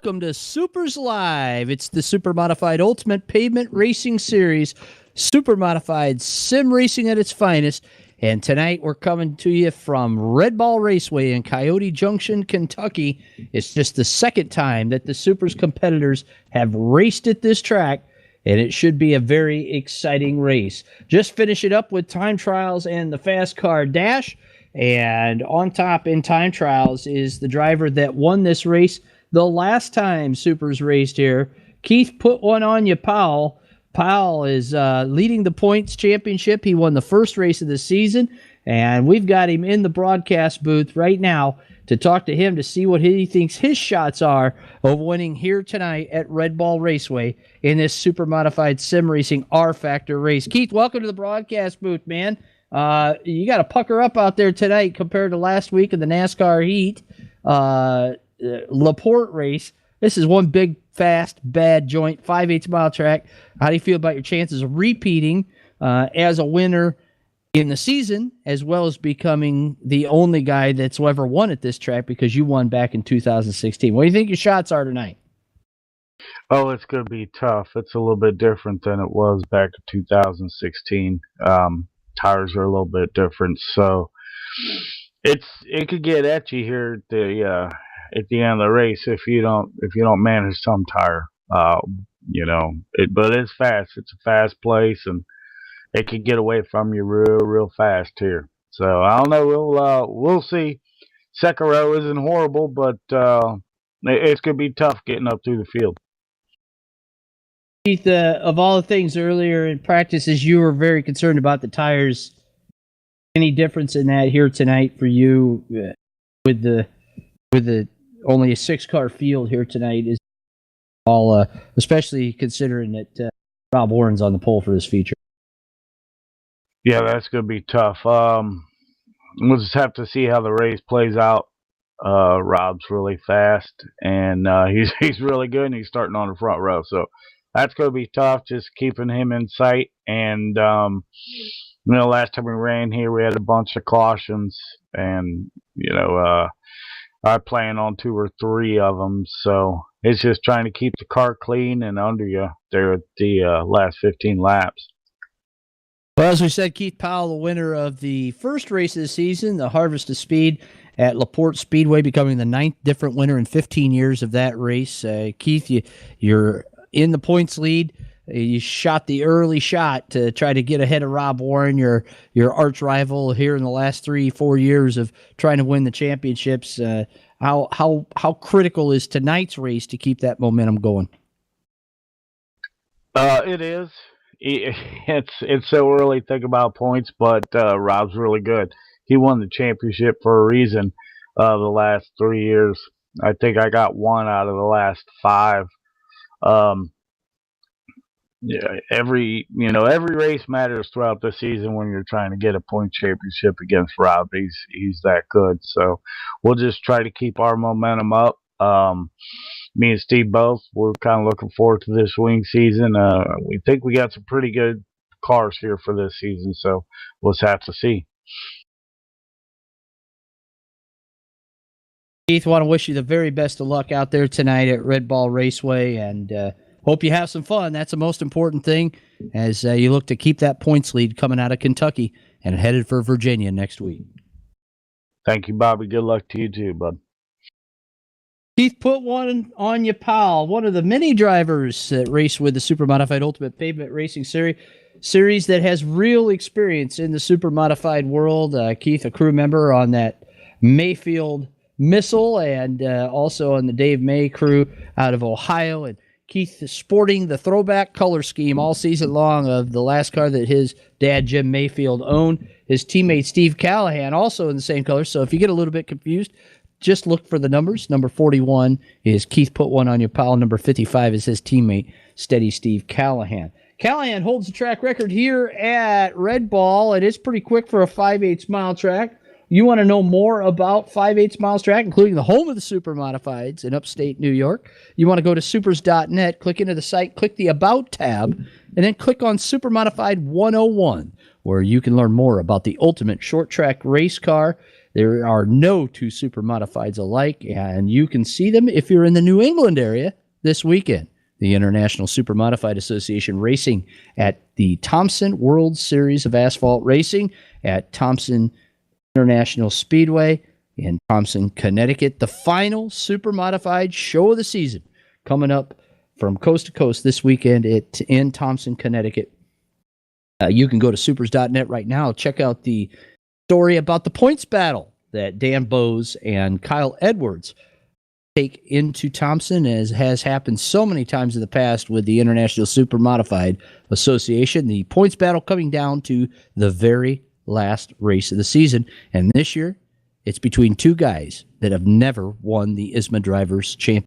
welcome to SUPRS Live. It's the Supermodified Ultimate Pavement Racing Series, Supermodified sim racing at its finest. And tonight we're coming to you from Redball Raceway in Coyote Junction, Kentucky. It's just the second time that the SUPRS competitors have raced at this track, and it should be a very exciting race. Just finish it up with time trials and the fast car dash. And on top in time trials is the driver that won this race the last time SUPRS raced here. Keith Put One On You Powell. Powell is leading the points championship. He won the first race of the season, and we've got him in the broadcast booth right now to talk to him to see what he thinks his shots are of winning here tonight at Redball Raceway in this Supermodified sim racing rFactor race. Keith, welcome to the broadcast booth, man. You got to pucker up out there tonight compared to last week in the NASCAR heat. LaPorte race. This is one big, fast, bad joint, 5/8 mile track. How do you feel about your chances of repeating as a winner in the season, as well as becoming the only guy that's ever won at this track because you won back in 2016? What do you think your shots are tonight? Oh, it's going to be tough. It's a little bit different than it was back in 2016. Tires are a little bit different, so it could get at you here at the end of the race if you don't manage some tire. But it's fast. It's a fast place, and it could get away from you real fast here. So I don't know. We'll see. Second row isn't horrible, but it's gonna be tough getting up through the field. Keith, of all the things earlier in practices, you were very concerned about the tires. Any difference in that here tonight for you with the only a 6-car field here tonight? Is all especially considering that Rob Warren's on the pole for this feature. Yeah, that's going to be tough. We'll just have to see how the race plays out. Rob's really fast, and he's really good, and he's starting on the front row. So that's going to be tough, just keeping him in sight. And, last time we ran here, we had a bunch of cautions, and, I plan on 2 or 3 of them. So it's just trying to keep the car clean and under you there at the last 15 laps. Well, as we said, Keith Powell, the winner of the first race of the season, the Harvest of Speed at LaPorte Speedway, becoming the 9th different winner in 15 years of that race. Keith, you're in the points lead. You shot the early shot to try to get ahead of Rob Warren, your arch rival here in the last 3-4 years of trying to win the championships. How critical is tonight's race to keep that momentum going? It is. It's so early to think about points, but Rob's really good. He won the championship for a reason. The last 3 years, I think I got 1 out of the last 5. Every race matters throughout the season when you're trying to get a point championship against Rob. He's that good. So we'll just try to keep our momentum up. Me and Steve both, we're kind of looking forward to this wing season. We think we got some pretty good cars here for this season, so we'll just have to see. Keith, want to wish you the very best of luck out there tonight at Redball Raceway, and hope you have some fun. That's the most important thing as you look to keep that points lead coming out of Kentucky and headed for Virginia next week. Thank you, Bobby. Good luck to you too, bud. Keith Put One On You Powell, one of the many drivers that race with the Supermodified Ultimate Pavement Racing Series that has real experience in the Supermodified world. Keith, a crew member on that Mayfield Missile and also on the Dave May crew out of Ohio. And Keith is sporting the throwback color scheme all season long of the last car that his dad, Jim Mayfield, owned. His teammate, Steve Callahan, also in the same color. So if you get a little bit confused, just look for the numbers. Number 41 is Keith Put One On You Powell. Number 55 is his teammate, Steady Steve Callahan. Callahan holds the track record here at Redball. It is pretty quick for a 5/8 mile track. You want to know more about 5/8 miles track, including the home of the Supermodifieds in upstate New York. You want to go to supers.net, click into the site, click the About tab, and then click on Supermodified 101, where you can learn more about the ultimate short track race car There are no two super modifieds alike, and you can see them if you're in the New England area this weekend. The International Super Modified Association racing at the Thompson World Series of Asphalt Racing at Thompson International Speedway in Thompson, Connecticut. The final super modified show of the season coming up from coast to coast this weekend in Thompson, Connecticut. You can go to supers.net right now. Check out the story about the points battle that Dan Bowes and Kyle Edwards take into Thompson, as has happened so many times in the past with the International Super Modified Association. The points battle coming down to the very last race of the season. And this year, it's between two guys that have never won the ISMA Drivers Championship.